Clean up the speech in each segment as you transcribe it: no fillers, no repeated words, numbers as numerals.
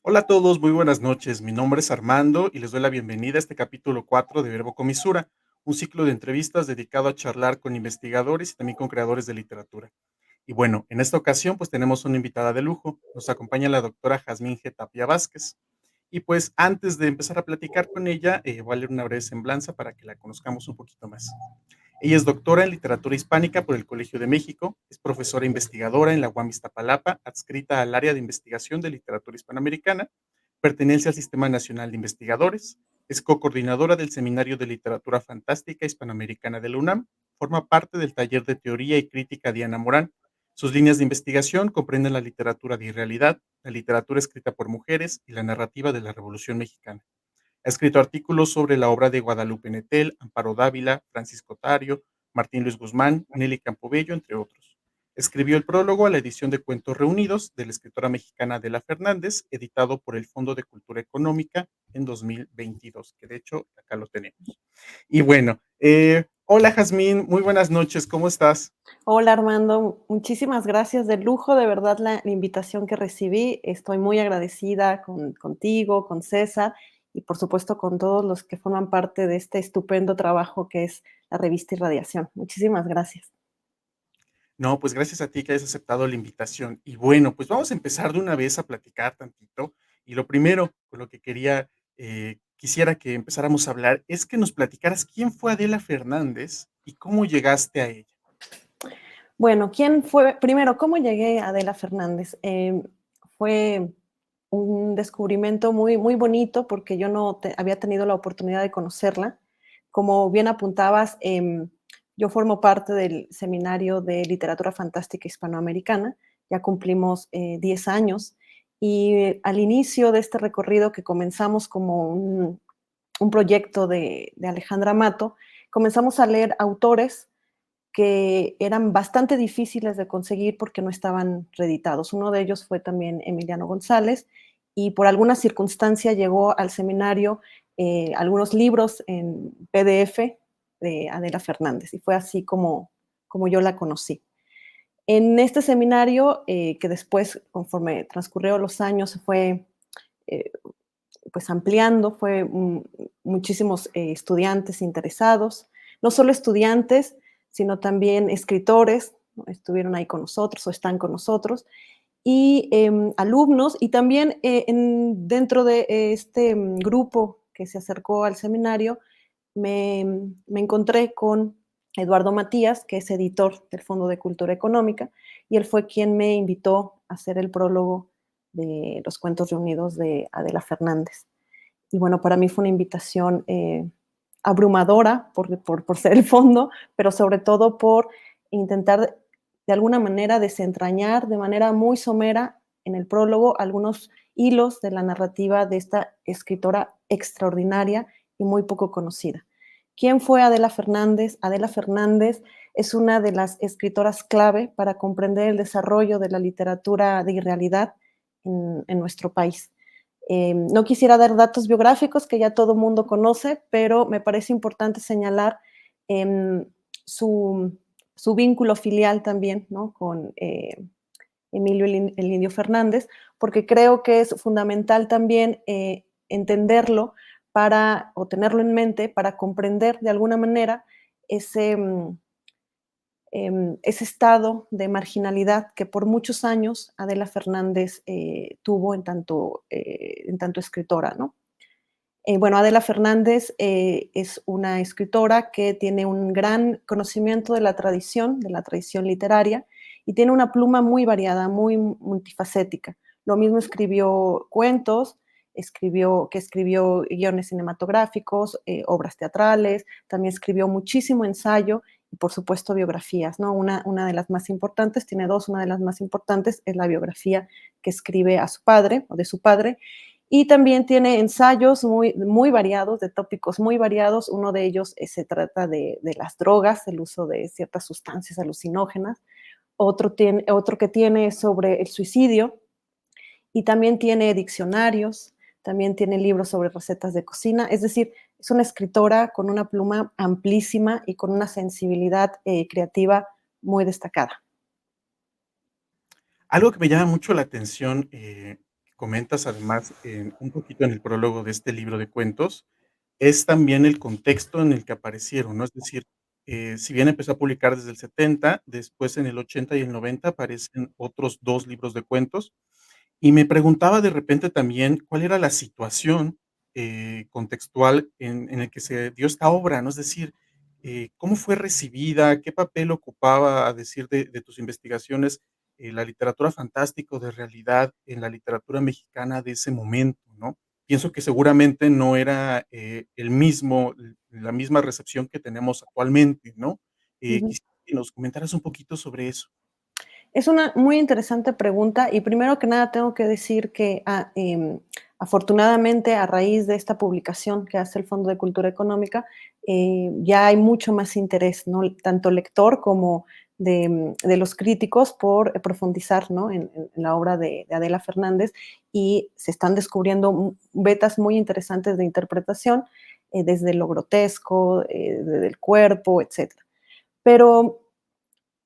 Hola a todos, muy buenas noches. Mi nombre es Armando y les doy la bienvenida a este capítulo 4 de Verbo Comisura, un ciclo de entrevistas dedicado a charlar con investigadores y también con creadores de literatura. Y bueno, en esta ocasión pues tenemos una invitada de lujo. Nos acompaña la doctora Jazmín G. Tapia Vázquez. Y pues antes de empezar a platicar con ella, voy a leer una breve semblanza para que la conozcamos un poquito más. Ella es doctora en literatura hispánica por el Colegio de México, es profesora investigadora en la UAM Iztapalapa, adscrita al área de investigación de literatura hispanoamericana, pertenece al Sistema Nacional de Investigadores, es co-coordinadora del Seminario de Literatura Fantástica Hispanoamericana de la UNAM, forma parte del taller de teoría y crítica Diana Morán. Sus líneas de investigación comprenden la literatura de irrealidad, la literatura escrita por mujeres y la narrativa de la Revolución Mexicana. Ha escrito artículos sobre la obra de Guadalupe Nettel, Amparo Dávila, Francisco Tario, Martín Luis Guzmán, Nelly Campobello, entre otros. Escribió el prólogo a la edición de Cuentos Reunidos de la escritora mexicana Adela Fernández, editado por el Fondo de Cultura Económica en 2022, que de hecho acá lo tenemos. Y bueno, hola Jazmín, muy buenas noches, ¿cómo estás? Hola Armando, muchísimas gracias, de lujo de verdad la invitación que recibí. Estoy muy agradecida contigo, con César y por supuesto con todos los que forman parte de este estupendo trabajo que es la revista Irradiación. Muchísimas gracias. No, pues gracias a ti que hayas aceptado la invitación. Y bueno, pues vamos a empezar de una vez a platicar tantito. Y lo primero con lo que quisiera que empezáramos a hablar es que nos platicaras quién fue Adela Fernández y cómo llegaste a ella. Bueno, ¿quién fue? Primero, ¿cómo llegué a Adela Fernández? Fue un descubrimiento muy bonito porque yo no había tenido la oportunidad de conocerla. Como bien apuntabas, yo formo parte del Seminario de Literatura Fantástica Hispanoamericana, ya cumplimos 10 años y al inicio de este recorrido que comenzamos como un proyecto de Alejandra Mato, comenzamos a leer autores que eran bastante difíciles de conseguir porque no estaban reeditados. Uno de ellos fue también Emiliano González y por alguna circunstancia llegó al seminario algunos libros en PDF de Adela Fernández y fue así como yo la conocí. En este seminario, que después, conforme transcurrieron los años, se fue eh, pues ampliando, fue muchísimos estudiantes interesados, no solo estudiantes, sino también escritores, ¿no? Estuvieron ahí con nosotros o están con nosotros, y alumnos, y también dentro de este grupo que se acercó al seminario, me encontré con Eduardo Matías, que es editor del Fondo de Cultura Económica, y él fue quien me invitó a hacer el prólogo de los cuentos reunidos de Adela Fernández. Y bueno, para mí fue una invitación abrumadora por ser el fondo, pero sobre todo por intentar de alguna manera desentrañar de manera muy somera en el prólogo algunos hilos de la narrativa de esta escritora extraordinaria y muy poco conocida. ¿Quién fue Adela Fernández? Adela Fernández es una de las escritoras clave para comprender el desarrollo de la literatura de irrealidad en nuestro país. No quisiera dar datos biográficos que ya todo el mundo conoce, pero me parece importante señalar em, su, su, vínculo filial también, ¿no? Con Emilio el Indio Fernández, porque creo que es fundamental también entenderlo para, o tenerlo en mente para comprender de alguna manera ese, ese estado de marginalidad que por muchos años Adela Fernández tuvo en tanto escritora, ¿no? Bueno, Adela Fernández es una escritora que tiene un gran conocimiento de la tradición literaria, y tiene una pluma muy variada, muy multifacética. Lo mismo escribió cuentos, escribió guiones cinematográficos, obras teatrales, también escribió muchísimo ensayo y por supuesto biografías, ¿no? Una de las más importantes, tiene dos, una de las más importantes es la biografía que escribe a su padre o de su padre, y también tiene ensayos muy variados, de tópicos muy variados. Uno de ellos se trata de las drogas, el uso de ciertas sustancias alucinógenas. Otro que tiene sobre el suicidio, y también tiene diccionarios, también tiene libros sobre recetas de cocina. Es decir, es una escritora con una pluma amplísima y con una sensibilidad creativa muy destacada. Algo que me llama mucho la atención, comentas, además, un poquito en el prólogo de este libro de cuentos, es también el contexto en el que aparecieron, ¿no? Es decir, si bien empezó a publicar desde el 70, después en el 80 y el 90 aparecen otros 2 libros de cuentos, y me preguntaba de repente también cuál era la situación, contextual en el que se dio esta obra, ¿no? Es decir, ¿cómo fue recibida? ¿Qué papel ocupaba, a decir de tus investigaciones, la literatura fantástica o de realidad en la literatura mexicana de ese momento, ¿no? Pienso que seguramente no era, el mismo la misma recepción que tenemos actualmente, ¿no? Ujú. Quisiera que nos comentaras un poquito sobre eso. Es una muy interesante pregunta y primero que nada tengo que decir que afortunadamente a raíz de esta publicación que hace el Fondo de Cultura Económica, ya hay mucho más interés, ¿no? Tanto lector como de los críticos por profundizar, ¿no? En la obra de Adela Fernández y se están descubriendo vetas muy interesantes de interpretación, desde lo grotesco, desde el cuerpo, etcétera. Pero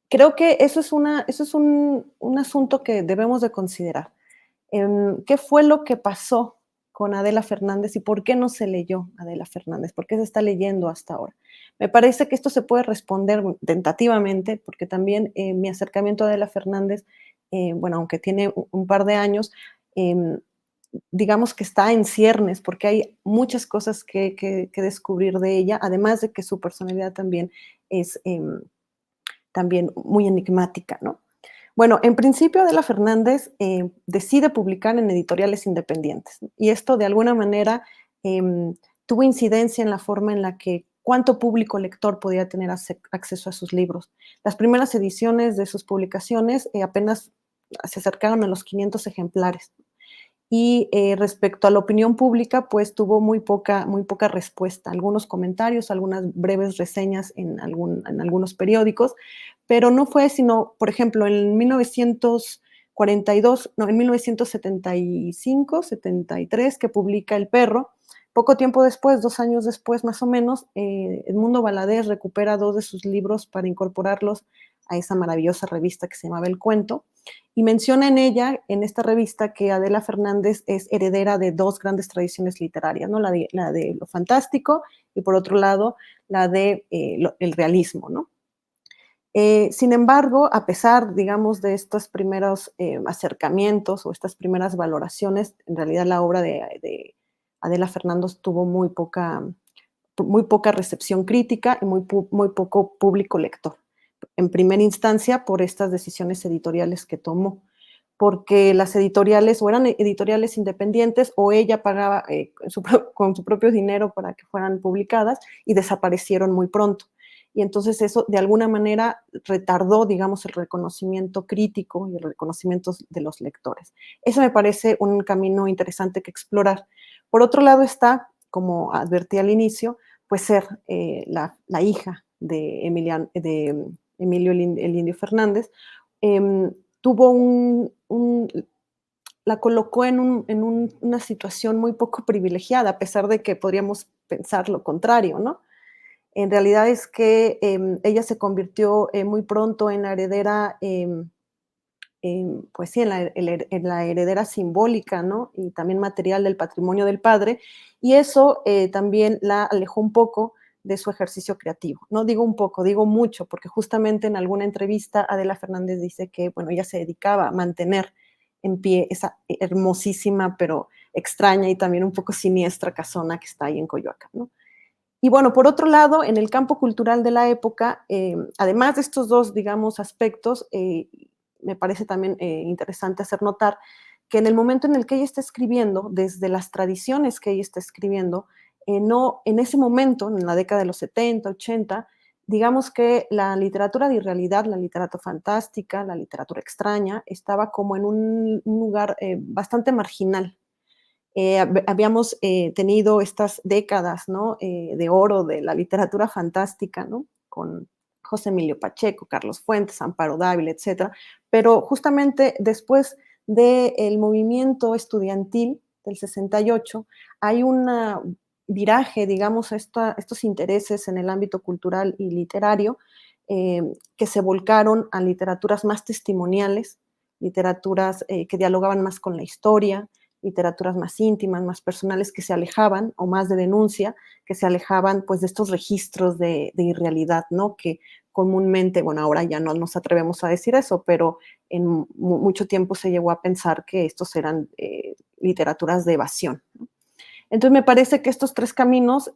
creo que eso es un asunto que debemos de considerar. ¿Qué fue lo que pasó con Adela Fernández y por qué no se leyó Adela Fernández? ¿Por qué se está leyendo hasta ahora? Me parece que esto se puede responder tentativamente, porque también mi acercamiento a Adela Fernández, bueno, aunque tiene un par de años, em, digamos que está en ciernes, porque hay muchas cosas que descubrir de ella, además de que su personalidad también es también muy enigmática, ¿no? Bueno, en principio Adela Fernández decide publicar en editoriales independientes y esto de alguna manera tuvo incidencia en la forma en la que cuánto público lector podía tener acceso a sus libros. Las primeras ediciones de sus publicaciones apenas se acercaron a los 500 ejemplares y respecto a la opinión pública, pues tuvo muy poca respuesta, algunos comentarios, algunas breves reseñas en algunos periódicos, pero no fue sino, por ejemplo, en 1942, no, en 1975, 73, que publica El Perro. Poco tiempo después, 2 años después más o menos, Edmundo Valadez recupera 2 de sus libros para incorporarlos a esa maravillosa revista que se llamaba El Cuento, y menciona en ella, en esta revista, que Adela Fernández es heredera de 2 grandes tradiciones literarias, ¿no? La de lo fantástico y por otro lado la de el realismo, ¿no? Sin embargo, a pesar, digamos, de estos primeros acercamientos o estas primeras valoraciones, en realidad la obra de Adela Fernández tuvo muy poca recepción crítica y muy poco público lector. En primera instancia, por estas decisiones editoriales que tomó, porque las editoriales o eran editoriales independientes o ella pagaba con su propio dinero para que fueran publicadas y desaparecieron muy pronto. Y entonces eso de alguna manera retardó, digamos, el reconocimiento crítico y el reconocimiento de los lectores. Eso me parece un camino interesante que explorar. Por otro lado está, como advertí al inicio, pues ser la hija de Emilio el Indio Fernández, tuvo la colocó en una situación muy poco privilegiada, a pesar de que podríamos pensar lo contrario, ¿no? En realidad es que ella se convirtió muy pronto en la heredera, pues sí, en la heredera simbólica, ¿no? Y también material del patrimonio del padre, y eso también la alejó un poco de su ejercicio creativo. No digo un poco, digo mucho, porque justamente en alguna entrevista Adela Fernández dice que, bueno, ella se dedicaba a mantener en pie esa hermosísima, pero extraña y también un poco siniestra casona que está ahí en Coyoacán, ¿no? Y bueno, por otro lado, en el campo cultural de la época, además de estos dos, digamos, aspectos, me parece también interesante hacer notar que en el momento en el que ella está escribiendo, desde las tradiciones que ella está escribiendo, no, en ese momento, en la década de los 70, 80, digamos que la literatura de irrealidad, la literatura fantástica, la literatura extraña, estaba como en un lugar bastante marginal. Habíamos tenido estas décadas, ¿no? De oro de la literatura fantástica, ¿no? Con José Emilio Pacheco, Carlos Fuentes, Amparo Dávila, etcétera. Pero justamente después del movimiento estudiantil del 68, hay un viraje, digamos, a estos intereses en el ámbito cultural y literario que se volcaron a literaturas más testimoniales, literaturas que dialogaban más con la historia, literaturas más íntimas, más personales, que se alejaban, o más de denuncia, que se alejaban pues de estos registros de irrealidad, ¿no? Que comúnmente, bueno, ahora ya no nos atrevemos a decir eso, pero en mucho tiempo se llegó a pensar que estos eran literaturas de evasión, ¿no? Entonces me parece que estos tres caminos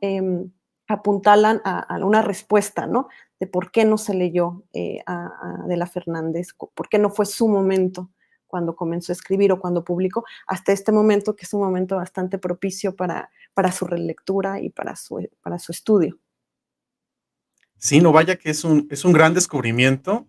apuntalan a una respuesta, ¿no? De por qué no se leyó a Adela Fernández, por qué no fue su momento cuando comenzó a escribir o cuando publicó, hasta este momento, que es un momento bastante propicio para su relectura y para su estudio. Sí, no, vaya que es un gran descubrimiento,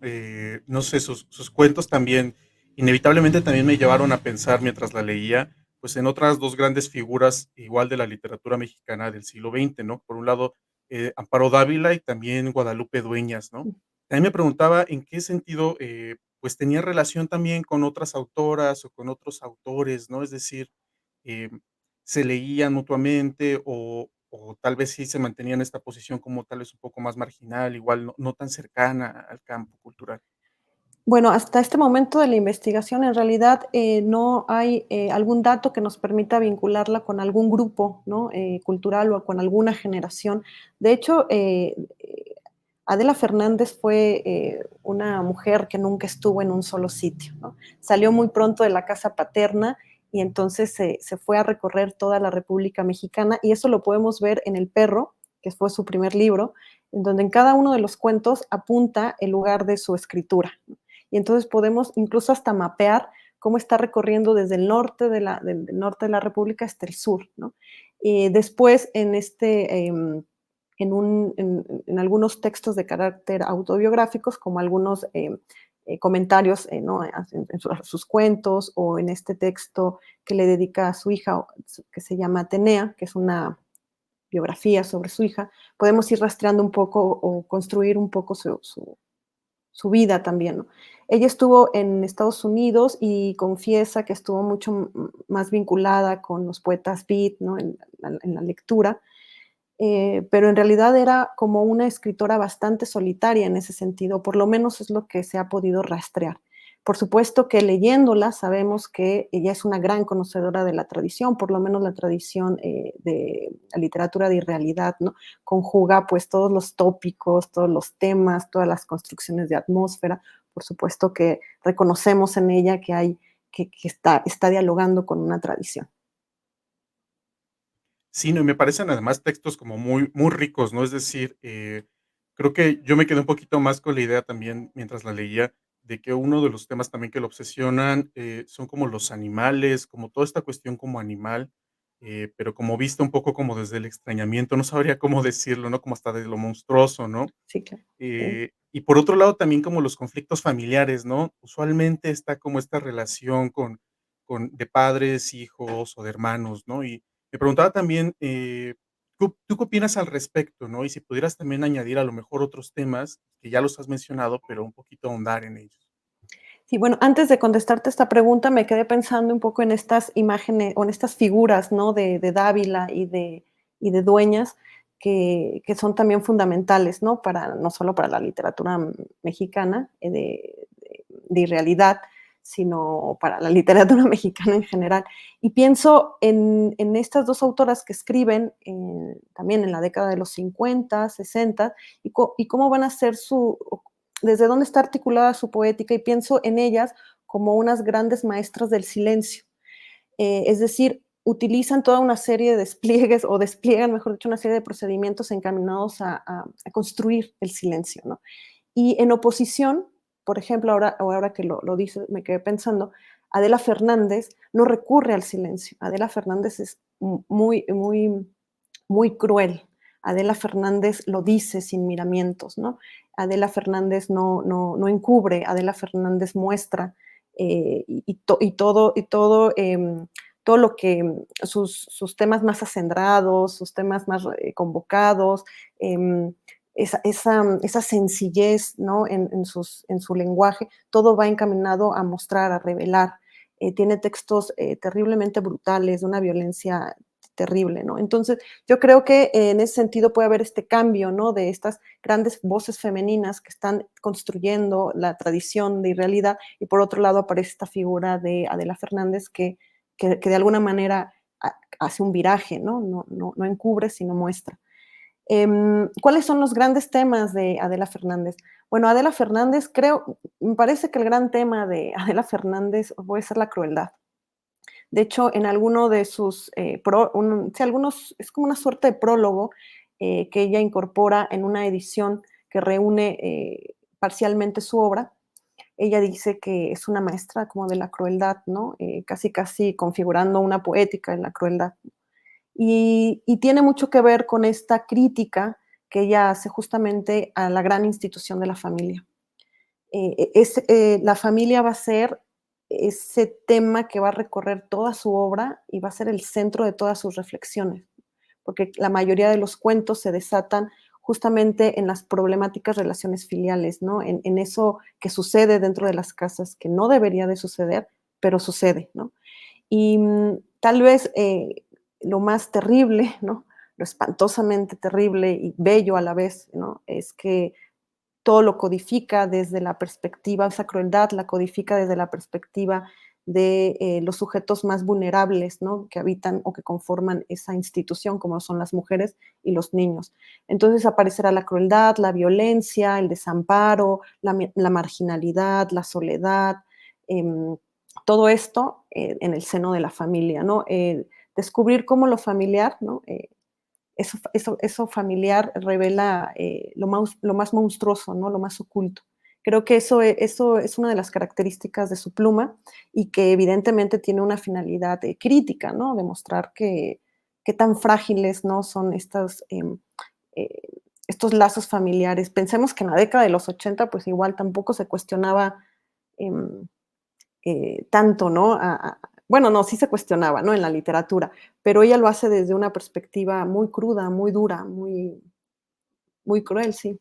no sé, sus cuentos también, inevitablemente también me llevaron a pensar mientras la leía, pues, en otras 2 grandes figuras, igual de la literatura mexicana del siglo XX, ¿no? Por un lado, Amparo Dávila y también Guadalupe Dueñas, ¿no? También me preguntaba en qué sentido, pues, tenía relación también con otras autoras o con otros autores, ¿no? Es decir, em, ¿se leían mutuamente o tal vez sí se mantenían en esta posición como tal vez un poco más marginal, igual no tan cercana al campo cultural? Bueno, hasta este momento de la investigación, en realidad, no hay, algún dato que nos permita vincularla con algún grupo, ¿no? Cultural o con alguna generación. De hecho, Adela Fernández fue, una mujer que nunca estuvo en un solo sitio, ¿no? Salió muy pronto de la casa paterna y entonces se fue a recorrer toda la República Mexicana, y eso lo podemos ver en El perro, que fue su primer libro, en donde en cada uno de los cuentos apunta el lugar de su escritura, ¿no? Y entonces podemos incluso hasta mapear cómo está recorriendo desde el norte del norte de la República hasta el sur, ¿no? Después, en algunos textos de carácter autobiográficos, como algunos comentarios, ¿no? Sus cuentos, o en este texto que le dedica a su hija, que se llama Atenea, que es una biografía sobre su hija, podemos ir rastreando un poco o construir un poco su vida también, ¿no? Ella estuvo en Estados Unidos y confiesa que estuvo mucho más vinculada con los poetas beat, ¿no? En la lectura, pero en realidad era como una escritora bastante solitaria en ese sentido, por lo menos es lo que se ha podido rastrear. Por supuesto que leyéndola sabemos que ella es una gran conocedora de la tradición, por lo menos la tradición de la literatura de irrealidad, ¿no? Conjuga pues todos los tópicos, todos los temas, todas las construcciones de atmósfera. Por supuesto que reconocemos en ella que que está dialogando con una tradición. Sí, no, y me parecen además textos como muy ricos, ¿no? Es decir, creo que yo me quedé un poquito más con la idea también mientras la leía, de que uno de los temas también que lo obsesionan, son como los animales, como toda esta cuestión como animal, pero como vista un poco como desde el extrañamiento, no sabría cómo decirlo, ¿no? Como hasta de lo monstruoso, ¿no? Sí, claro. Sí. Y por otro lado, también como los conflictos familiares, ¿no? Usualmente está como esta relación con de padres, hijos o de hermanos, ¿no? Y me preguntaba también, ¿tú qué opinas al respecto, no? Y si pudieras también añadir a lo mejor otros temas que ya los has mencionado, pero un poquito ahondar en ellos. Sí, bueno, antes de contestarte esta pregunta, me quedé pensando un poco en estas imágenes o en estas figuras, ¿no? De Dávila y de Dueñas, que son también fundamentales, ¿no? Para, no solo para la literatura mexicana de irrealidad, sino para la literatura mexicana en general. Y pienso en estas dos autoras que escriben también en la década de los 50, 60, y cómo van a ser desde dónde está articulada su poética, y pienso en ellas como unas grandes maestras del silencio. Es decir, utilizan toda una serie de despliegues, o despliegan, mejor dicho, una serie de procedimientos encaminados a construir el silencio, ¿no? Y en oposición, por ejemplo, ahora que lo dices, me quedé pensando, Adela Fernández no recurre al silencio. Adela Fernández es muy cruel. Adela Fernández lo dice sin miramientos, ¿no? Adela Fernández no encubre, Adela Fernández muestra, todo lo que sus temas más acendrados, sus temas más convocados, esa sencillez, ¿no? En su lenguaje, todo va encaminado a mostrar, a revelar. Tiene textos terriblemente brutales, de una violencia terrible, ¿no? Entonces, yo creo que en ese sentido puede haber este cambio, ¿no? De estas grandes voces femeninas que están construyendo la tradición de irrealidad, y por otro lado aparece esta figura de Adela Fernández que que de alguna manera hace un viraje, ¿no? No encubre, sino muestra. ¿Cuáles son los grandes temas de Adela Fernández? Bueno, Adela Fernández, me parece que el gran tema de Adela Fernández puede ser la crueldad. De hecho, en alguno de sus, sí, algunos, es como una suerte de prólogo que ella incorpora en una edición que reúne parcialmente su obra. Ella dice que es una maestra como de la crueldad, ¿no? Casi, casi configurando una poética en la crueldad. Y tiene mucho que ver con esta crítica que ella hace justamente a la gran institución de la familia. La familia va a ser ese tema que va a recorrer toda su obra y va a ser el centro de todas sus reflexiones, porque la mayoría de los cuentos se desatan justamente en las problemáticas relaciones filiales, ¿no? En eso que sucede dentro de las casas, que no debería de suceder, pero sucede, ¿no? Y tal vez lo más terrible, ¿no? Lo espantosamente terrible y bello a la vez, ¿no? Es que todo lo codifica desde la perspectiva, esa crueldad la codifica desde la perspectiva de los sujetos más vulnerables, ¿no? Que habitan o que conforman esa institución, como son las mujeres y los niños. Entonces aparecerá la crueldad, la violencia, el desamparo, la marginalidad, la soledad, todo esto en el seno de la familia, ¿no? Descubrir cómo lo familiar, ¿no? Eso familiar revela lo más monstruoso, ¿no? Lo más oculto. Creo que eso es una de las características de su pluma y que evidentemente tiene una finalidad crítica, ¿no? Demostrar qué tan frágiles, ¿no? Son eh, estos lazos familiares. Pensemos que en la década de los 80, pues igual tampoco se cuestionaba em, tanto, ¿no? Bueno, no, sí se cuestionaba, ¿no? En la literatura, pero ella lo hace desde una perspectiva muy cruda, muy dura, muy cruel, sí.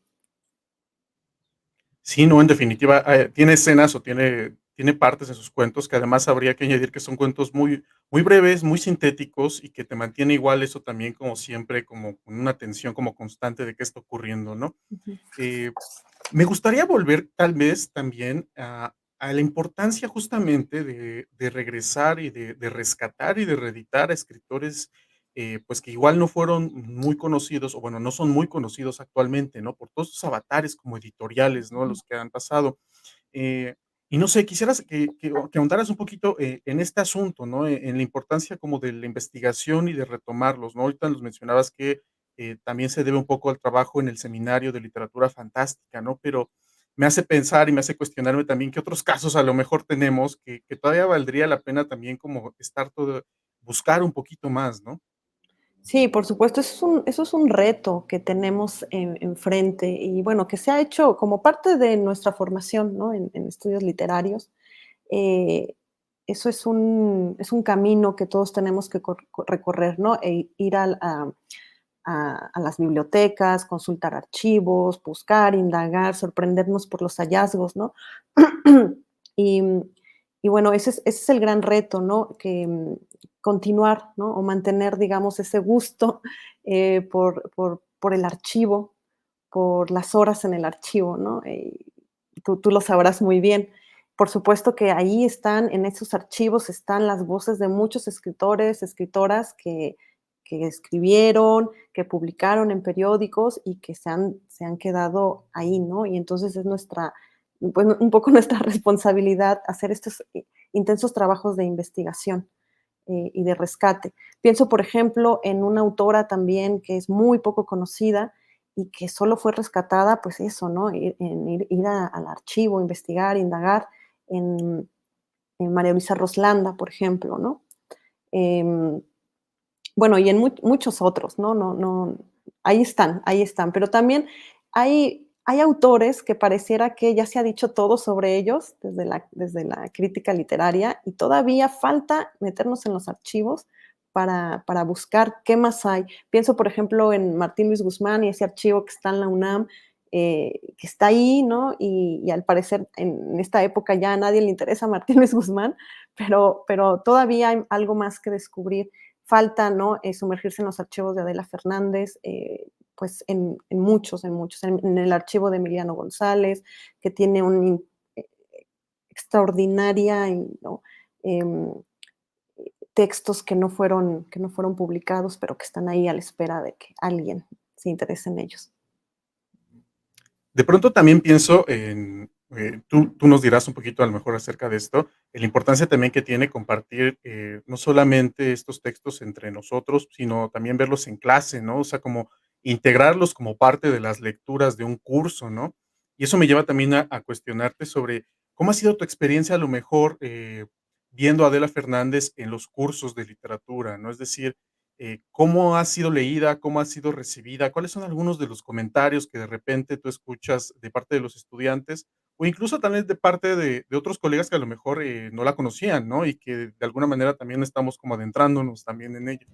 Sí, no, en definitiva, tiene escenas o tiene partes en sus cuentos que además habría que añadir que son cuentos muy breves, muy sintéticos y que te mantiene igual eso también como siempre, como con una tensión como constante de qué está ocurriendo, ¿no? Ujú. Eh, Me gustaría volver tal vez también a la importancia justamente de regresar y de rescatar y de reeditar a escritores, pues, que igual no fueron muy conocidos, o bueno, no son muy conocidos actualmente, ¿no? Por todos esos avatares como editoriales, ¿no? Ujú. Los que han pasado. Eh, y no sé, quisieras que ahondaras un poquito, en este asunto, ¿no? En la importancia como de la investigación y de retomarlos, ¿no? Ahorita nos mencionabas que, también se debe un poco al trabajo en el Seminario de Literatura Fantástica, ¿no? Pero me hace pensar y me hace cuestionarme también qué otros casos a lo mejor tenemos que todavía valdría la pena también como estar todo buscar un poquito más, ¿no? Sí, por supuesto, eso es un reto que tenemos enfrente y bueno, que se ha hecho como parte de nuestra formación, ¿no? En estudios literarios. Eh, Eso es un camino que todos tenemos que recorrer, ¿no? Ir a las bibliotecas, consultar archivos, buscar, indagar, sorprendernos por los hallazgos, ¿no? Y, y bueno, ese es el gran reto, ¿no? Que continuar, ¿no? O mantener, digamos, ese gusto por el archivo, por las horas en el archivo, ¿no? Tú lo sabrás muy bien. Por supuesto que ahí están, en esos archivos están las voces de muchos escritores, escritoras que escribieron, que publicaron en periódicos y que se han quedado ahí, ¿no? Y entonces es pues, un poco nuestra responsabilidad hacer estos intensos trabajos de investigación y de rescate. Pienso, por ejemplo, en una autora también que es muy poco conocida y que solo fue rescatada, pues eso, ¿no? Ir al archivo, investigar, indagar en, en María Luisa Roslanda, por ejemplo, ¿no? Em, bueno, y en muchos otros, ¿no? Ahí están, pero también hay autores que pareciera que ya se ha dicho todo sobre ellos desde la crítica literaria y todavía falta meternos en los archivos para buscar qué más hay. Pienso, por ejemplo, en Martín Luis Guzmán y ese archivo que está en la UNAM, que está ahí, ¿no? Y al parecer en esta época ya a nadie le interesa Martín Luis Guzmán, pero todavía hay algo más que descubrir. Falta, ¿no? Sumergirse en los archivos de Adela Fernández, pues en el archivo de Emiliano González, que tiene un extraordinaria, ¿no? Em, textos que no fueron publicados, pero que están ahí a la espera de que alguien se interese en ellos. De pronto también pienso en, tú nos dirás un poquito a lo mejor acerca de esto, la importancia también que tiene compartir, no solamente estos textos entre nosotros, sino también verlos en clase, ¿no? O sea, como integrarlos como parte de las lecturas de un curso, ¿no? Y eso me lleva también a cuestionarte sobre cómo ha sido tu experiencia a lo mejor, viendo a Adela Fernández en los cursos de literatura, ¿no? Es decir, ¿cómo ha sido leída? ¿Cómo ha sido recibida? ¿Cuáles son algunos de los comentarios que de repente tú escuchas de parte de los estudiantes? O incluso también de parte de otros colegas que a lo mejor, no la conocían, ¿no? Y que de alguna manera también estamos como adentrándonos también en ella.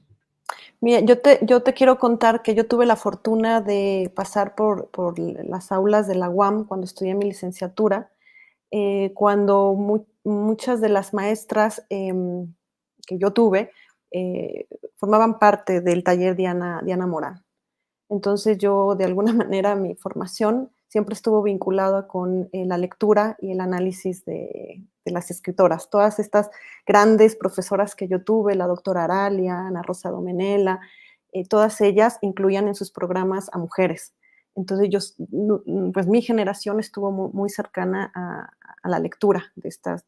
Mira, yo te quiero contar que yo tuve la fortuna de pasar por las aulas de la UAM cuando estudié mi licenciatura, cuando muchas de las maestras que yo tuve formaban parte del taller Diana Morán. Entonces yo, de alguna manera, mi formación siempre estuvo vinculada con la lectura y el análisis de las escritoras. Todas estas grandes profesoras que yo tuve, la doctora Aralia, Ana Rosa Domenela, todas ellas incluían en sus programas a mujeres. Entonces pues mi generación estuvo muy cercana a la lectura de estas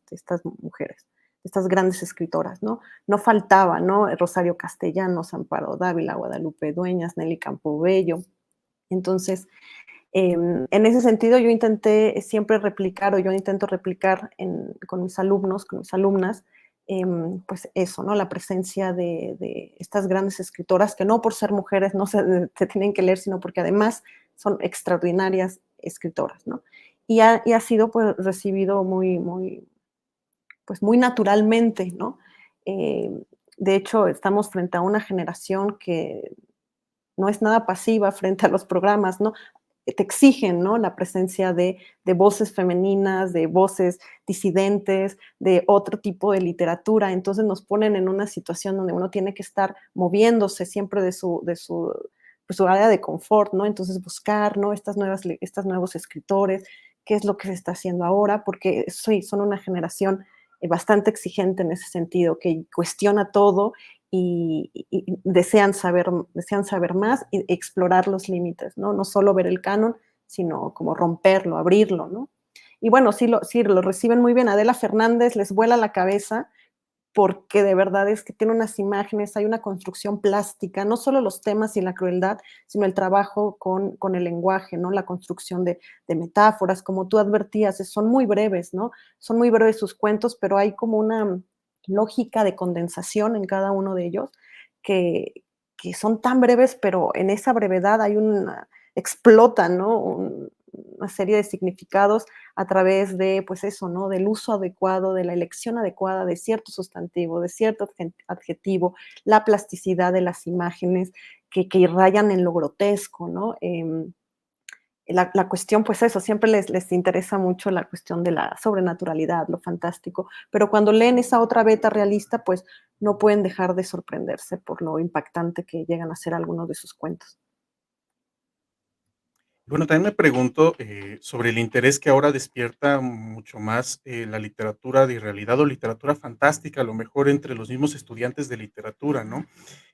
mujeres, de estas grandes escritoras, ¿no? No faltaba, ¿no? Rosario Castellanos, Amparo Dávila, Guadalupe Dueñas, Nelly Campobello. Entonces, en ese sentido, yo intenté siempre replicar, o yo intento replicar con mis alumnos, con mis alumnas, pues eso, ¿no? La presencia de estas grandes escritoras que no por ser mujeres no se tienen que leer, sino porque además son extraordinarias escritoras, ¿no? Y ha sido pues recibido pues muy naturalmente, ¿no? Eh, de hecho, estamos frente a una generación que no es nada pasiva frente a los programas, ¿no? Te exigen, ¿no? La presencia de voces femeninas, de voces disidentes, de otro tipo de literatura. Entonces nos ponen en una situación donde uno tiene que estar moviéndose siempre pues, su área de confort, ¿no? Entonces buscar, ¿no? Estos nuevos escritores, qué es lo que se está haciendo ahora, porque sí, son una generación bastante exigente en ese sentido, que cuestiona todo y desean saber más y explorar los límites, ¿no? No solo ver el canon, sino como romperlo, abrirlo, ¿no? Y bueno, sí lo reciben muy bien. Adela Fernández les vuela la cabeza porque de verdad es que tiene unas imágenes, hay una construcción plástica, no solo los temas y la crueldad, sino el trabajo con el lenguaje, ¿no? La construcción de metáforas, como tú advertías, son muy breves, ¿no? Son muy breves sus cuentos, pero hay como una lógica de condensación en cada uno de ellos que son tan breves, pero en esa brevedad hay una, explota, ¿no? Una serie de significados a través de, pues eso, ¿no? Del uso adecuado, de la elección adecuada de cierto sustantivo, de cierto adjetivo, la plasticidad de las imágenes que irrayan en lo grotesco, ¿no? La cuestión, pues eso, siempre les interesa mucho la cuestión de la sobrenaturalidad, lo fantástico, pero cuando leen esa otra beta realista, pues no pueden dejar de sorprenderse por lo impactante que llegan a ser algunos de sus cuentos. Bueno, también me pregunto, sobre el interés que ahora despierta mucho más, la literatura de realidad o literatura fantástica, a lo mejor entre los mismos estudiantes de literatura, ¿no?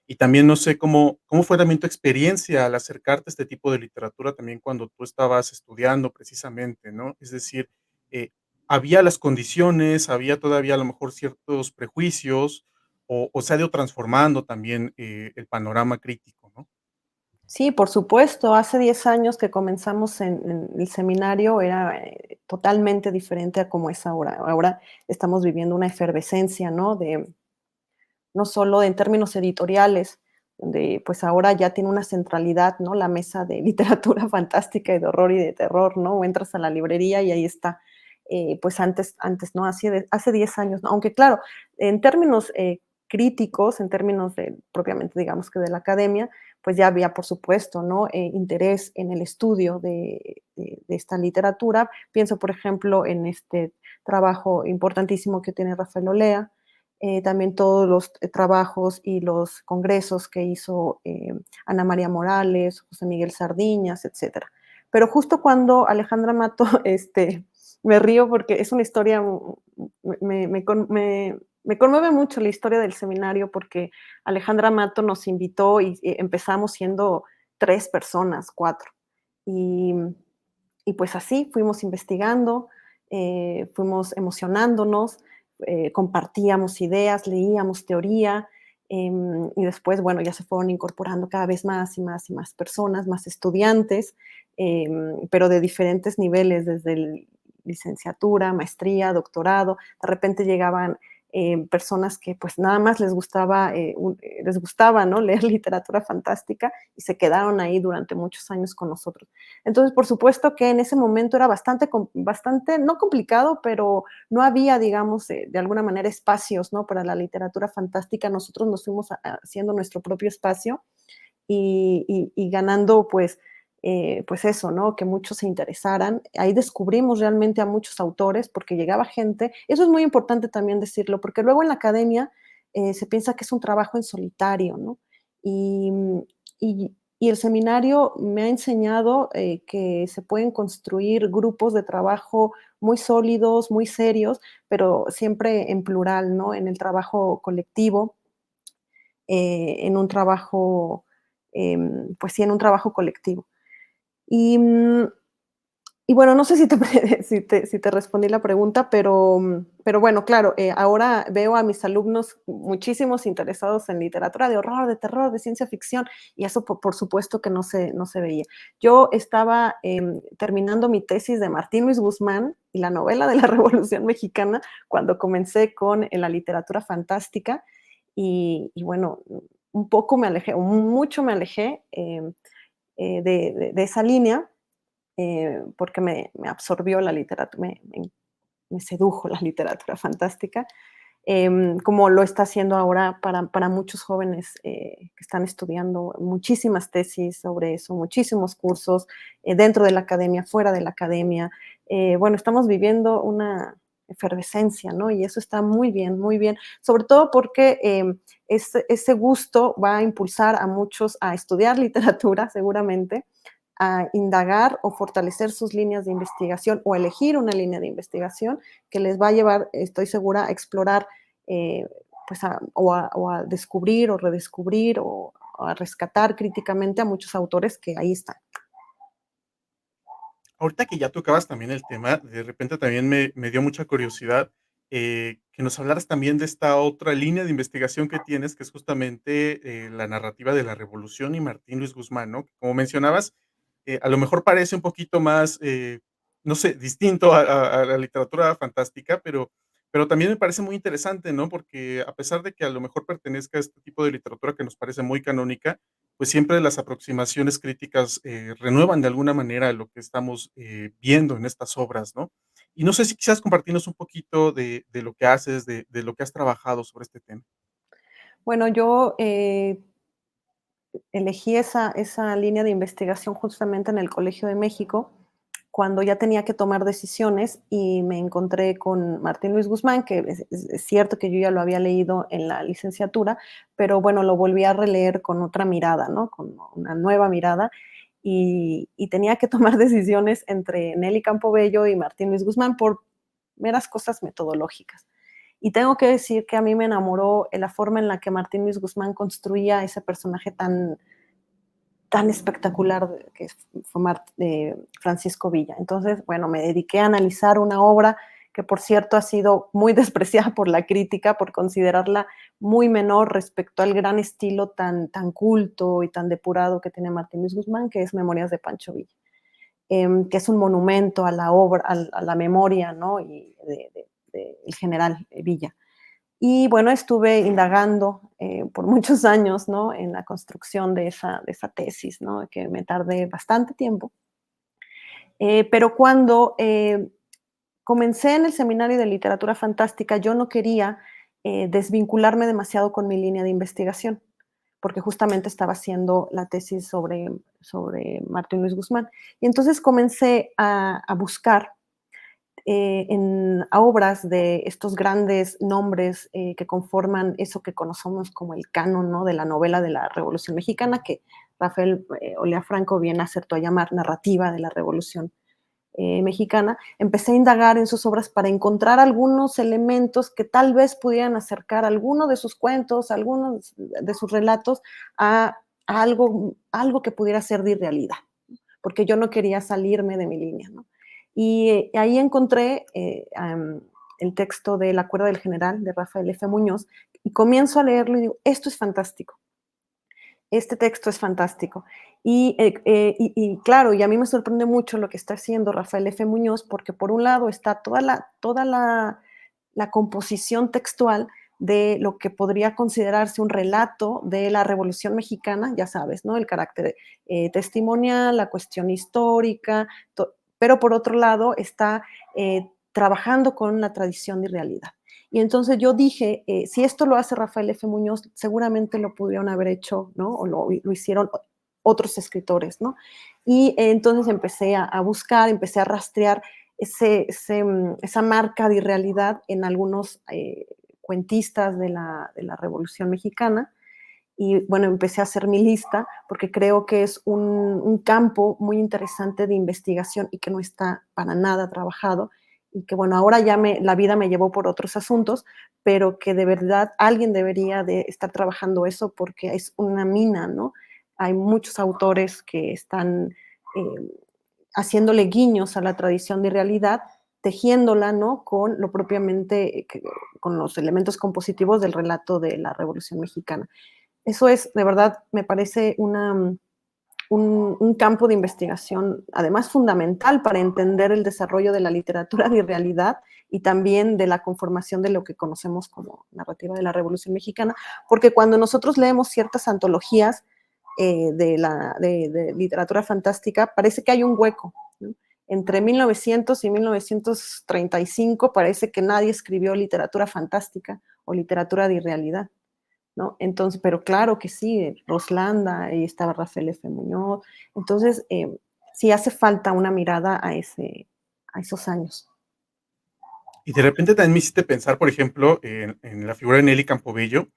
Y también no sé cómo fue también tu experiencia al acercarte a este tipo de literatura también cuando tú estabas estudiando precisamente, ¿no? Es decir, eh, ¿había las condiciones, había todavía a lo mejor ciertos prejuicios o se ha ido transformando también, el panorama crítico, ¿no? Sí, por supuesto. Hace 10 años que comenzamos en el seminario era totalmente diferente a como es ahora. Ahora estamos viviendo una efervescencia, ¿no? No solo en términos editoriales, donde pues ahora ya tiene una centralidad, ¿no? La mesa de literatura fantástica y de horror y de terror, ¿no? O entras a la librería y ahí está. Pues antes, ¿no? Hace 10 años, ¿no? Aunque claro, en términos críticos, en términos de, propiamente digamos que de la academia, pues ya había, por supuesto, ¿no? Interés en el estudio de esta literatura. Pienso, por ejemplo, en este trabajo importantísimo que tiene Rafael Olea, también todos los trabajos y los congresos que hizo Ana María Morales, José Miguel Sardiñas, etcétera. Pero justo cuando Alejandra Mato, me río porque es una historia, me Me conmueve mucho la historia del seminario porque Alejandra Mato nos invitó y empezamos siendo 3 personas, 4. Y, y pues así fuimos investigando, fuimos emocionándonos, compartíamos ideas, leíamos teoría, y después, bueno, ya se fueron incorporando cada vez más y más y más personas, más estudiantes, pero de diferentes niveles, desde licenciatura, maestría, doctorado. De repente llegaban personas que pues nada más les gustaba, ¿no? Leer literatura fantástica y se quedaron ahí durante muchos años con nosotros. Entonces, por supuesto que en ese momento era bastante, no complicado, pero no había, digamos, de alguna manera espacios, ¿no? Para la literatura fantástica. Nosotros nos fuimos haciendo nuestro propio espacio y ganando, pues eso, ¿no? Que muchos se interesaran. Ahí descubrimos realmente a muchos autores porque llegaba gente. Eso es muy importante también decirlo, porque luego en la academia se piensa que es un trabajo en solitario, ¿no? Y, y el seminario me ha enseñado que se pueden construir grupos de trabajo muy sólidos, muy serios, pero siempre en plural, ¿no? En el trabajo colectivo, en un trabajo, pues sí, en un trabajo colectivo. Y, y bueno, no sé si te, si te respondí la pregunta, pero bueno, claro, ahora veo a mis alumnos muchísimos interesados en literatura de horror, de terror, de ciencia ficción, y eso por supuesto que no se veía. Yo estaba terminando mi tesis de Martín Luis Guzmán y la novela de la Revolución Mexicana cuando comencé con la literatura fantástica y bueno, un poco me alejé, mucho me alejé de esa línea porque me absorbió la literatura, me sedujo la literatura fantástica, como lo está haciendo ahora para muchos jóvenes que están estudiando muchísimas tesis sobre eso, muchísimos cursos dentro de la academia, fuera de la academia. Bueno, estamos viviendo una efervescencia, ¿no? Y eso está muy bien, muy bien, sobre todo porque ese gusto va a impulsar a muchos a estudiar literatura, seguramente, a indagar o fortalecer sus líneas de investigación o elegir una línea de investigación que les va a llevar, estoy segura, a explorar, eh, pues o a descubrir o redescubrir o a rescatar críticamente a muchos autores que ahí están. Ahorita que ya tocabas también el tema, de repente también me dio mucha curiosidad, que nos hablaras también de esta otra línea de investigación que tienes, que es justamente, la narrativa de la revolución y Martín Luis Guzmán, ¿no? Como mencionabas, a lo mejor parece un poquito más, no sé, distinto a la literatura fantástica, pero también me parece muy interesante, ¿no? Porque a pesar de que a lo mejor pertenezca a este tipo de literatura que nos parece muy canónica, pues siempre las aproximaciones críticas, renuevan de alguna manera lo que estamos, viendo en estas obras, ¿no? Y no sé si quisieras compartirnos un poquito de lo que haces, de lo que has trabajado sobre este tema. Bueno, yo elegí esa línea de investigación justamente en el Colegio de México, cuando ya tenía que tomar decisiones y me encontré con Martín Luis Guzmán, que es cierto que yo ya lo había leído en la licenciatura, pero bueno, lo volví a releer con otra mirada, ¿no? Con una nueva mirada y tenía que tomar decisiones entre Nelly Campobello y Martín Luis Guzmán por meras cosas metodológicas. Y tengo que decir que a mí me enamoró la forma en la que Martín Luis Guzmán construía ese personaje tan espectacular que fue Francisco Villa. Entonces, bueno, me dediqué a analizar una obra que, por cierto, ha sido muy despreciada por la crítica, por considerarla muy menor respecto al gran estilo tan culto y tan depurado que tiene Martín Luis Guzmán, que es Memorias de Pancho Villa, que es un monumento a la obra, a la memoria, ¿no? Y del general Villa. Y bueno, estuve indagando por muchos años, ¿no? En la construcción de esa tesis, ¿no? Que me tardé bastante tiempo. Pero cuando comencé en el seminario de literatura fantástica, yo no quería desvincularme demasiado con mi línea de investigación, porque justamente estaba haciendo la tesis sobre Martín Luis Guzmán. Y entonces comencé a buscar en obras de estos grandes nombres que conforman eso que conocemos como el canon, ¿no? De la novela de la Revolución Mexicana, que Rafael Olea Franco bien acertó a llamar narrativa de la Revolución mexicana, empecé a indagar en sus obras para encontrar algunos elementos que tal vez pudieran acercar alguno de sus cuentos, algunos de sus relatos a algo que pudiera ser de irrealidad, porque yo no quería salirme de mi línea, ¿no? Y ahí encontré el texto de La cuerda del general de Rafael F. Muñoz y comienzo a leerlo y digo, esto es fantástico, este texto es fantástico. Y claro, y a mí me sorprende mucho lo que está haciendo Rafael F. Muñoz, porque por un lado está toda la composición textual de lo que podría considerarse un relato de la Revolución Mexicana, ya sabes, ¿no? El carácter testimonial, la cuestión histórica, pero por otro lado está trabajando con la tradición de realidad. Y entonces yo dije, si esto lo hace Rafael F. Muñoz, seguramente lo pudieron haber hecho, ¿no? O lo hicieron otros escritores, ¿no? Y entonces empecé a buscar, empecé a rastrear esa marca de irrealidad en algunos cuentistas de la Revolución Mexicana. Y bueno, empecé a hacer mi lista porque creo que es un campo muy interesante de investigación y que no está para nada trabajado y que bueno, ahora ya la vida me llevó por otros asuntos, pero que de verdad alguien debería de estar trabajando eso porque es una mina, ¿no? Hay muchos autores que están haciéndole guiños a la tradición de realidad, tejiéndola, ¿no? Con lo propiamente, con los elementos compositivos del relato de la Revolución Mexicana. Eso es, de verdad, me parece un campo de investigación, además fundamental para entender el desarrollo de la literatura de realidad y también de la conformación de lo que conocemos como narrativa de la Revolución Mexicana, porque cuando nosotros leemos ciertas antologías de literatura fantástica, parece que hay un hueco, ¿no? Entre 1900 y 1935 parece que nadie escribió literatura fantástica o literatura de irrealidad, ¿no? Entonces, pero claro que sí, Roslanda, ahí estaba Rafael F. Muñoz. Entonces, sí hace falta una mirada a esos años. Y de repente también me hiciste pensar, por ejemplo, en la figura de Nelly Campobello,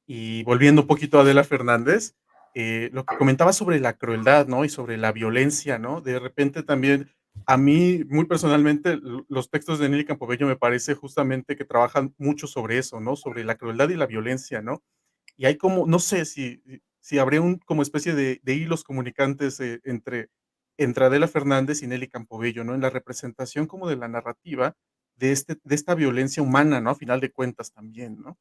y volviendo un poquito a Adela Fernández, lo que comentaba sobre la crueldad, ¿no? Y sobre la violencia, ¿no? De repente también, a mí, muy personalmente, los textos de Nelly Campobello me parece justamente que trabajan mucho sobre eso, ¿no? Sobre la crueldad y la violencia, ¿no? Y hay como, no sé si habría un como especie de hilos comunicantes entre Adela Fernández y Nelly Campobello, ¿no? En la representación como de la narrativa de esta violencia humana, ¿no? A final de cuentas también, ¿no?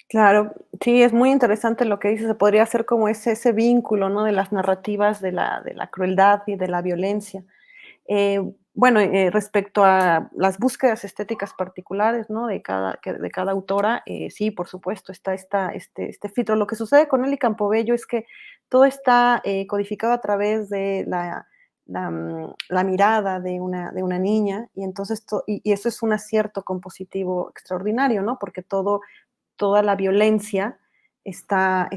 Claro, sí, es muy interesante lo que dices, se podría hacer como ese vínculo, ¿no? De las narrativas de la crueldad y de la violencia. Eh, bueno, respecto a las búsquedas estéticas particulares, ¿no? De cada autora, sí, por supuesto, está este filtro. Lo que sucede con Nelly Campobello es que todo está codificado a través de la mirada de una niña, y entonces, y eso es un acierto compositivo extraordinario, ¿no? Porque toda la violencia está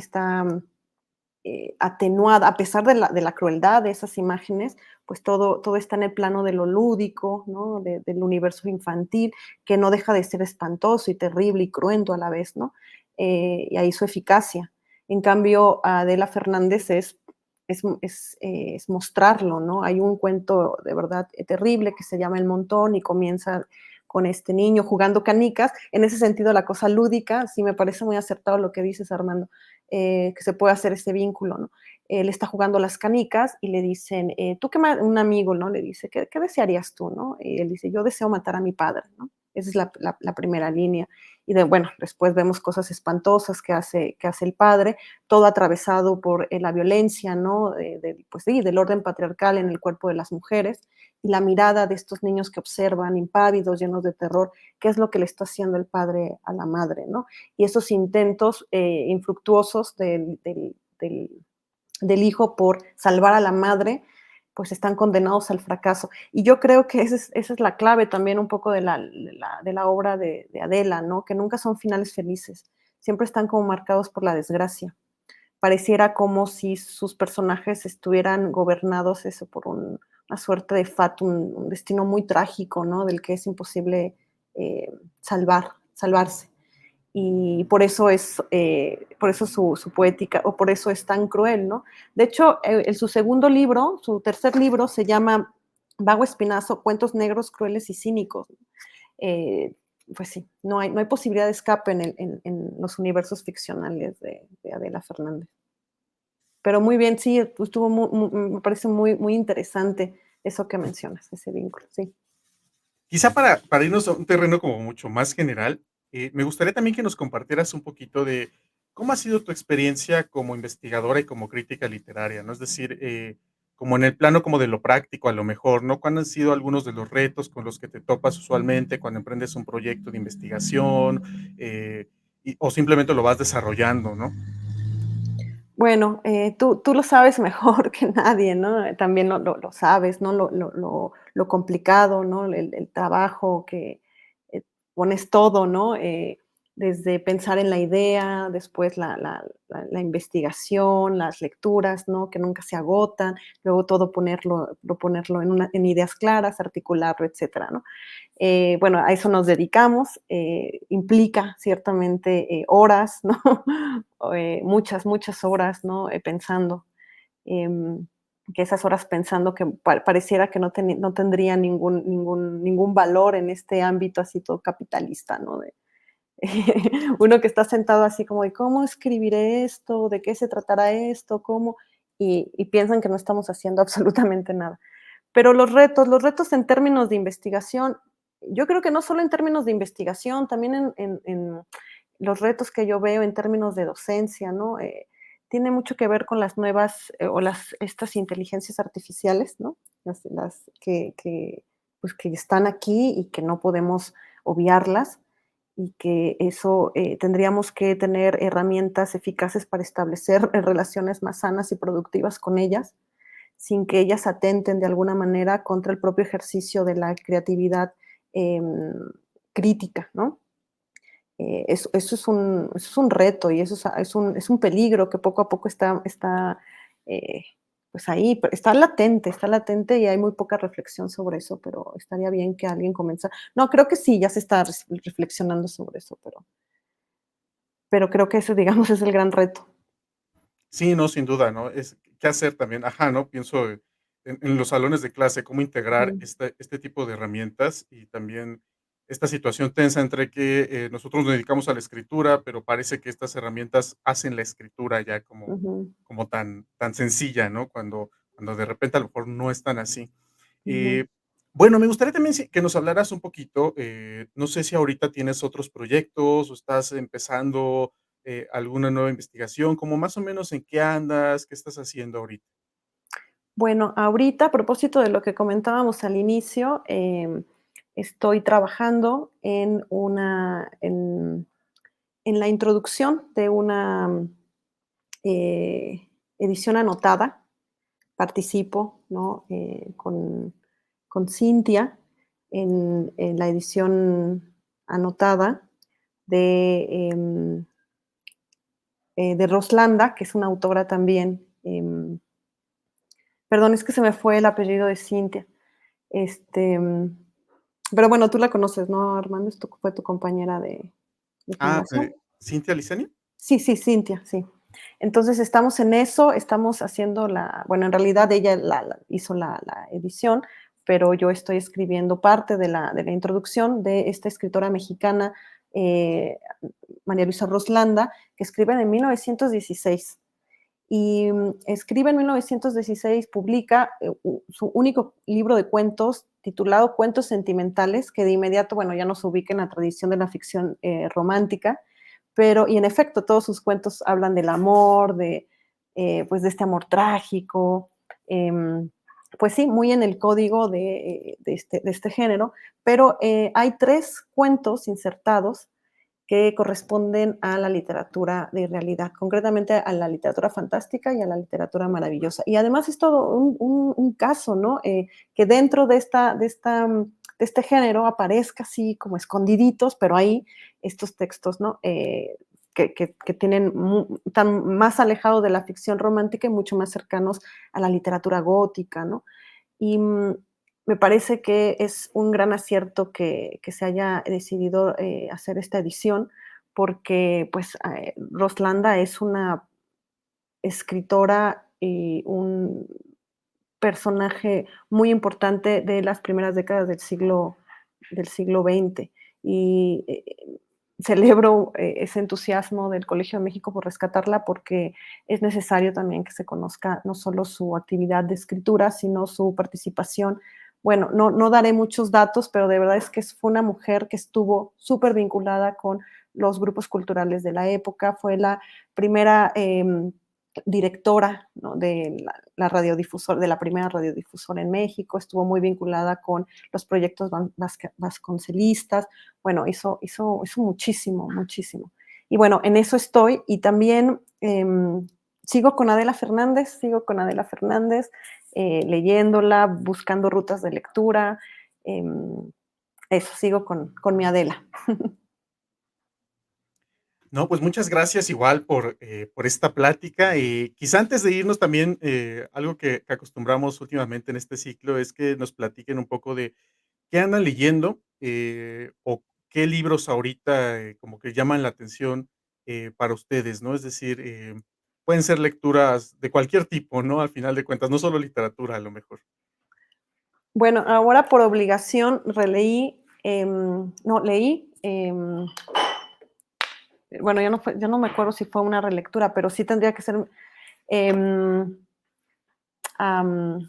atenuada, a pesar de la crueldad de esas imágenes, pues todo está en el plano de lo lúdico, ¿no? Del universo infantil, que no deja de ser espantoso y terrible y cruento a la vez, ¿no? Y ahí su eficacia. En cambio, Adela Fernández es mostrarlo, ¿no? Hay un cuento de verdad terrible que se llama El Montón y comienza con este niño jugando canicas. En ese sentido, la cosa lúdica, sí me parece muy acertado lo que dices, Armando, que se puede hacer este vínculo, ¿no? Él está jugando las canicas y le dicen, ¿tú qué un amigo, ¿no? Le dice, ¿qué desearías tú, ¿no? Y él dice, yo deseo matar a mi padre, ¿no? Esa es la primera línea. Y bueno, después vemos cosas espantosas que hace el padre, todo atravesado por la violencia, ¿no? Pues sí, del orden patriarcal en el cuerpo de las mujeres y la mirada de estos niños que observan, impávidos, llenos de terror, qué es lo que le está haciendo el padre a la madre, ¿no? Y esos intentos infructuosos del hijo por salvar a la madre, pues están condenados al fracaso. Y yo creo que esa es la clave también un poco de la obra de Adela, ¿no? Que nunca son finales felices, siempre están como marcados por la desgracia. Pareciera como si sus personajes estuvieran gobernados eso por una suerte de fatum, un destino muy trágico, ¿no? Del que es imposible salvarse. Y por eso su poética, o por eso es tan cruel, ¿no? De hecho, su segundo libro, su tercer libro, se llama Vago Espinazo, cuentos negros, crueles y cínicos. Eh, pues sí, no hay posibilidad de escape en los universos ficcionales de Adela Fernández. Pero muy bien, sí, pues estuvo me parece muy interesante eso que mencionas, ese vínculo, sí. Quizá para irnos a un terreno como mucho más general, me gustaría también que nos compartieras un poquito de cómo ha sido tu experiencia como investigadora y como crítica literaria, ¿no? Es decir, como en el plano como de lo práctico, a lo mejor, ¿no? ¿Cuáles han sido algunos de los retos con los que te topas usualmente cuando emprendes un proyecto de investigación, o simplemente lo vas desarrollando, ¿no? Bueno, tú lo sabes mejor que nadie, ¿no? También lo sabes, ¿no? Lo complicado, ¿no? El trabajo que pones todo, ¿no? Desde pensar en la idea, después la investigación, las lecturas, ¿no? Que nunca se agotan, luego todo ponerlo en ideas claras, articularlo, etcétera, ¿no? Bueno, a eso nos dedicamos, implica ciertamente horas, ¿no? Muchas horas, ¿no? Pensando, em, que esas horas pensando que pareciera que no tendría ningún valor en este ámbito así todo capitalista, ¿no? Uno que está sentado así como de, ¿cómo escribiré esto? ¿De qué se tratará esto? ¿Cómo? Y piensan que no estamos haciendo absolutamente nada. Pero los retos en términos de investigación, yo creo que no solo en términos de investigación, también en los retos que yo veo en términos de docencia, ¿no? Tiene mucho que ver con las nuevas, o estas inteligencias artificiales, ¿no? Las pues, que están aquí y que no podemos obviarlas, y que eso, tendríamos que tener herramientas eficaces para establecer, relaciones más sanas y productivas con ellas, sin que ellas atenten de alguna manera contra el propio ejercicio de la creatividad em, crítica, ¿no? Eso es un reto y eso es un peligro que poco a poco está eh, pues ahí, está latente y hay muy poca reflexión sobre eso, pero estaría bien que alguien comenzara. No, creo que sí, ya se está reflexionando sobre eso, pero creo que ese, digamos, es el gran reto. Sí, no, sin duda, ¿no? Es qué hacer también, ajá, ¿no? Pienso en los salones de clase, cómo integrar Ujú, este tipo de herramientas y también esta situación tensa entre que, nosotros nos dedicamos a la escritura, pero parece que estas herramientas hacen la escritura ya ujú, como tan sencilla, ¿no? Cuando de repente a lo mejor no es tan así. ujú. Eh, bueno, me gustaría también que nos hablaras un poquito, no sé si ahorita tienes otros proyectos o estás empezando, alguna nueva investigación, como más o menos en qué andas, qué estás haciendo ahorita. Bueno, ahorita, a propósito de lo que comentábamos al inicio, estoy trabajando en la introducción de una edición anotada. Participo, ¿no? Con Cintia en la edición anotada de, de Roslanda, que es una autora también. Perdón, es que se me fue el apellido de Cintia. Este, pero bueno, tú la conoces, ¿no, Armando? Fue tu compañera de Ah, generación. ¿Cintia Licenia? Sí, sí, Cintia, sí. Entonces estamos en eso, estamos haciendo bueno, en realidad ella hizo la edición, pero yo estoy escribiendo parte de la introducción de esta escritora mexicana, eh, María Luisa Roslanda, que escribe en 1916. Y escribe en 1916, publica su único libro de cuentos titulado Cuentos Sentimentales, que de inmediato, bueno, ya nos ubica en la tradición de la ficción romántica, pero, y en efecto, todos sus cuentos hablan del amor, pues de este amor trágico, pues sí, muy en el código de este género, pero hay 3 cuentos insertados que corresponden a la literatura de realidad, concretamente a la literatura fantástica y a la literatura maravillosa. Y además es todo un caso, ¿no? Que dentro de este género aparezca así como escondiditos, pero ahí estos textos, ¿no? Que tienen tan más alejado de la ficción romántica y mucho más cercanos a la literatura gótica, ¿no? Y me parece que es un gran acierto que se haya decidido hacer esta edición, porque pues Roslanda es una escritora y personaje muy importante de las primeras décadas del siglo XX. Y celebro ese entusiasmo del Colegio de México por rescatarla, porque es necesario también que se conozca no solo su actividad de escritura, sino su participación. Bueno, no daré muchos datos, pero de verdad es que fue una mujer que estuvo súper vinculada con los grupos culturales de la época, fue la primera directora, ¿no?, de la radiodifusora, de la primera radiodifusora en México, estuvo muy vinculada con los proyectos vasconcelistas. Bueno, hizo muchísimo, muchísimo. Y bueno, en eso estoy, y también sigo con Adela Fernández, leyéndola, buscando rutas de lectura. Eso, sigo con mi Adela. No, pues muchas gracias igual por esta plática. Y quizá antes de irnos también, algo que acostumbramos últimamente en este ciclo es que nos platiquen un poco de qué andan leyendo, o qué libros ahorita, como que llaman la atención, para ustedes, ¿no? Es decir, pueden ser lecturas de cualquier tipo, ¿no? Al final de cuentas, no solo literatura, a lo mejor. Bueno, ahora por obligación releí, no, leí, bueno, ya no me acuerdo si fue una relectura, pero sí tendría que ser em, am,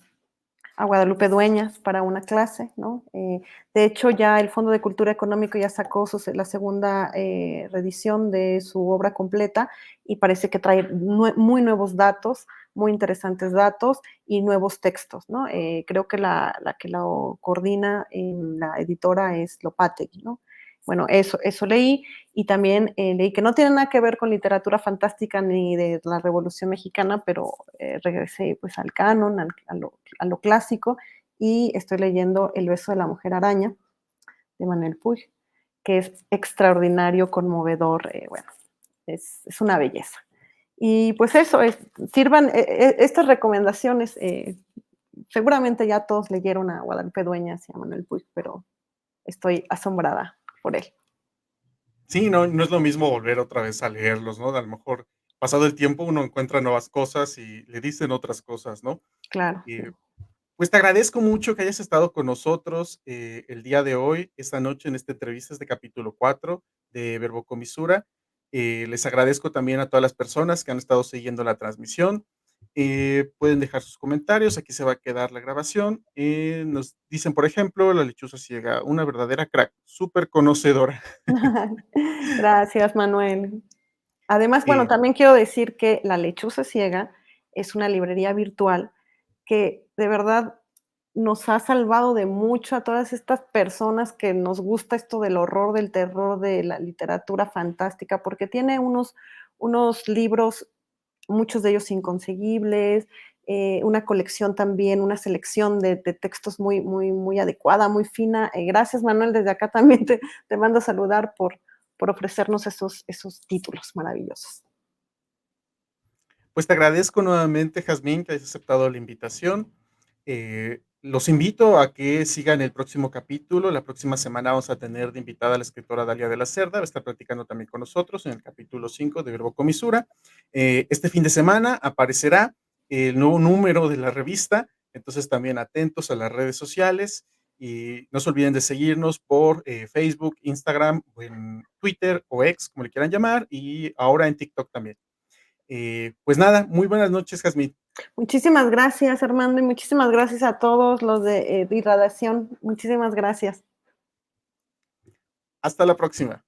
a Guadalupe Dueñas para una clase, ¿no? De hecho, ya el Fondo de Cultura Económico ya sacó la segunda reedición de su obra completa, y parece que trae muy nuevos datos, muy interesantes datos y nuevos textos, ¿no? Creo que la que lo coordina en la editora es Lopategui, ¿no? Bueno, eso leí, y también leí que no tiene nada que ver con literatura fantástica ni de la Revolución Mexicana, pero regresé pues al canon, a lo clásico, y estoy leyendo El beso de la mujer araña de Manuel Puig, que es extraordinario, conmovedor, bueno, es una belleza. Y pues eso, sirvan estas recomendaciones. Seguramente ya todos leyeron a Guadalupe Dueñas y a Manuel Puig, pero estoy asombrada por él. Sí, no es lo mismo volver otra vez a leerlos, ¿no? A lo mejor, pasado el tiempo, uno encuentra nuevas cosas y le dicen otras cosas, ¿no? Claro, sí. Pues, te agradezco mucho que hayas estado con nosotros, el día de hoy, esta noche, en esta entrevista, este capítulo 4 de Verbocomisura. Les agradezco también a todas las personas que han estado siguiendo la transmisión. Pueden dejar sus comentarios, aquí se va a quedar la grabación. Nos dicen, por ejemplo, la lechuza ciega, una verdadera crack, súper conocedora. Gracias, Manuel. Además, bueno, Eh, también quiero decir que La Lechuza Ciega es una librería virtual que de verdad nos ha salvado de mucho a todas estas personas que nos gusta esto del horror, del terror, de la literatura fantástica, porque tiene unos libros, muchos de ellos inconseguibles, una colección también, una selección de textos muy, muy, muy adecuada, muy fina. Gracias, Manuel, desde acá también te mando a saludar por ofrecernos esos títulos maravillosos. Pues te agradezco nuevamente, Jazmín, que hayas aceptado la invitación. Los invito a que sigan el próximo capítulo. La próxima semana vamos a tener de invitada a la escritora Dalia de la Cerda. Va a estar platicando también con nosotros en el capítulo 5 de Verbo Comisura. Este fin de semana aparecerá el nuevo número de la revista. Entonces también atentos a las redes sociales y no se olviden de seguirnos por Facebook, Instagram, o en Twitter o X, como le quieran llamar, y ahora en TikTok también. Pues nada, muy buenas noches, Jazmín. Muchísimas gracias, Armando, y muchísimas gracias a todos los de Irradiación. Muchísimas gracias. Hasta la próxima.